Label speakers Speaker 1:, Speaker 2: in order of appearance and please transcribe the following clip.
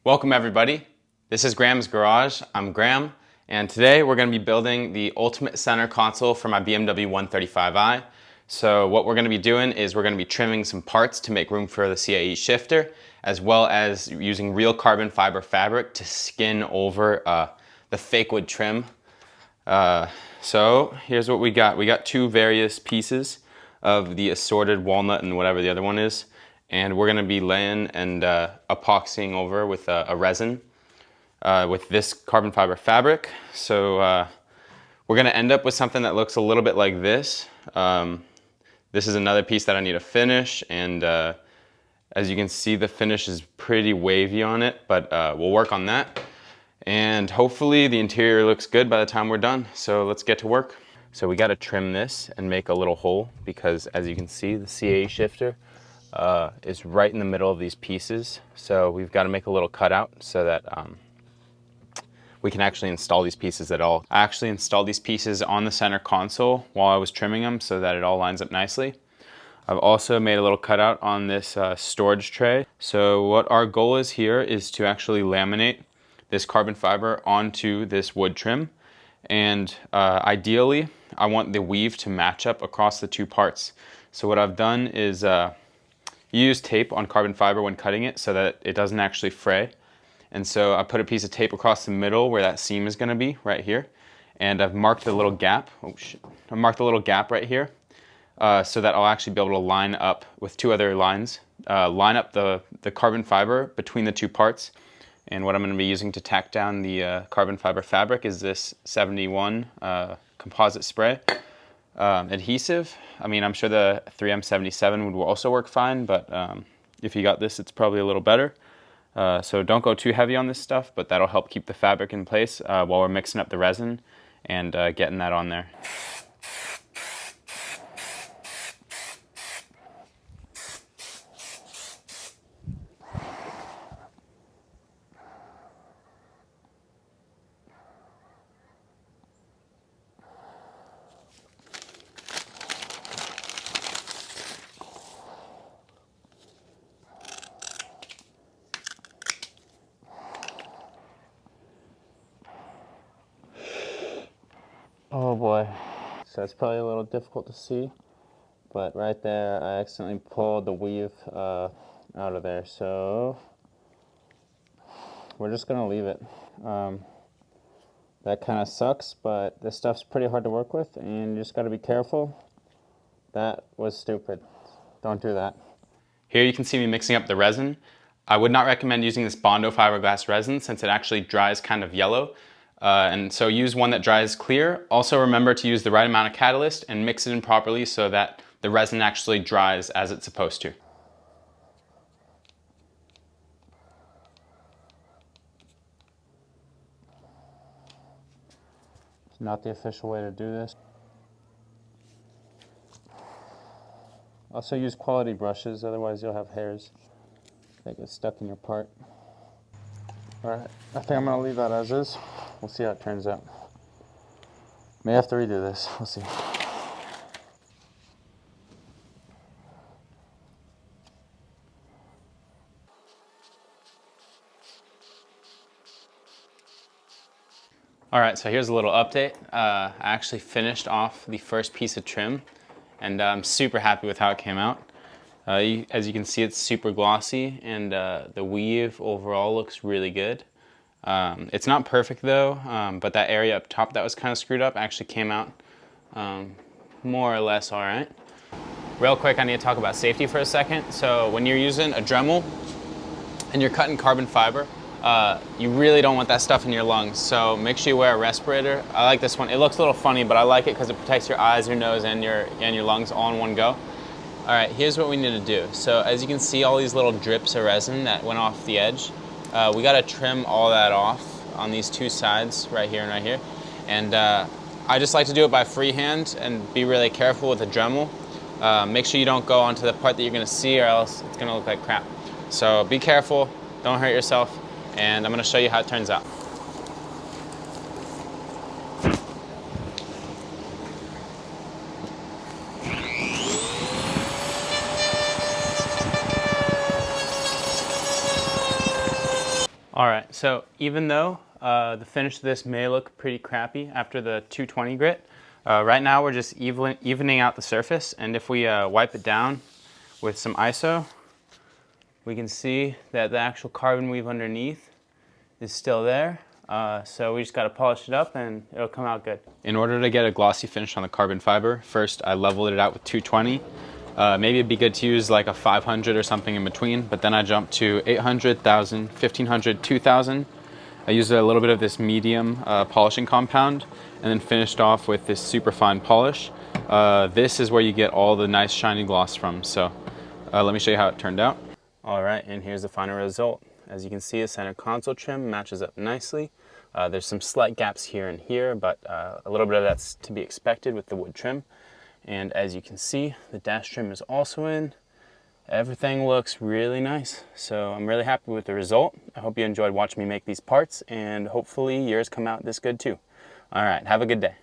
Speaker 1: Welcome everybody. This is Graham's Garage. I'm Graham, and today we're going to be building the ultimate center console for my BMW 135i. So what we're going to be doing is we're going to be trimming some parts to make room for the CAE shifter, as well as using real carbon fiber fabric to skin over the fake wood trim. So here's what we got. We got two various pieces of the assorted walnut and whatever the other one is. And we're going to be laying and epoxying over with a resin with this carbon fiber fabric. So we're going to end up with something that looks a little bit like this. This is another piece that I need to finish, and as you can see, the finish is pretty wavy on it, but we'll work on that. And hopefully the interior looks good by the time we're done. So let's get to work. So we got to trim this and make a little hole because, as you can see, the CAE shifter is right in the middle of these pieces. So we've got to make a little cutout so that we can actually install these pieces at all. I actually installed these pieces on the center console while I was trimming them so that it all lines up nicely. I've also made a little cutout on this storage tray. So what our goal is here is to actually laminate this carbon fiber onto this wood trim. And ideally, I want the weave to match up across the two parts. So what I've done is use tape on carbon fiber when cutting it so that it doesn't actually fray. And so I put a piece of tape across the middle where that seam is going to be, right here. And I've marked a little gap. Oh shit. I marked a little gap right here so that I'll actually be able to line up with two other lines, line up the carbon fiber between the two parts. And what I'm going to be using to tack down the carbon fiber fabric is this 71 composite spray. Adhesive, I mean, I'm sure the 3M77 would also work fine, but if you got this, it's probably a little better. So don't go too heavy on this stuff, but that'll help keep the fabric in place while we're mixing up the resin and getting that on there. Oh boy, so it's probably a little difficult to see, but right there I accidentally pulled the weave out of there, so we're just gonna leave it. That kind of sucks, but this stuff's pretty hard to work with and you just got to be careful. That was stupid. Don't do that. Here you can see me mixing up the resin. I would not recommend using this Bondo fiberglass resin since it actually dries kind of yellow. And so use one that dries clear. Also remember to use the right amount of catalyst and mix it in properly so that the resin actually dries as it's supposed to. It's not the official way to do this. Also use quality brushes, otherwise you'll have hairs that get stuck in your part. Alright, I think I'm going to leave that as is. We'll see how it turns out. May have to redo this. We'll see. Alright, so here's a little update. I actually finished off the first piece of trim, and I'm super happy with how it came out. As you can see, it's super glossy, and the weave overall looks really good. It's not perfect though, but that area up top that was kind of screwed up actually came out more or less all right. Real quick, I need to talk about safety for a second. So when you're using a Dremel and you're cutting carbon fiber, you really don't want that stuff in your lungs. So make sure you wear a respirator. I like this one. It looks a little funny, but I like it because it protects your eyes, your nose, and your lungs all in one go. All right, here's what we need to do. So as you can see, all these little drips of resin that went off the edge, we got to trim all that off on these two sides, right here and right here. And I just like to do it by freehand and be really careful with the Dremel. Make sure you don't go onto the part that you're going to see, or else it's going to look like crap. So be careful, don't hurt yourself, and I'm going to show you how it turns out. All right, so even though the finish of this may look pretty crappy after the 220 grit, right now we're just evening out the surface, and if we wipe it down with some ISO, we can see that the actual carbon weave underneath is still there. So we just got to polish it up and it'll come out good. In order to get a glossy finish on the carbon fiber, first I leveled it out with 220. Maybe it'd be good to use like a 500 or something in between, but then I jumped to 800, 1000, 1500, 2000. I used a little bit of this medium polishing compound and then finished off with this super fine polish. This is where you get all the nice shiny gloss from. So let me show you how it turned out. All right, and here's the final result. As you can see, the center console trim matches up nicely. There's some slight gaps here and here, but a little bit of that's to be expected with the wood trim. And as you can see, the dash trim is also in. Everything looks really nice. So I'm really happy with the result. I hope you enjoyed watching me make these parts, and hopefully yours come out this good too. All right, have a good day.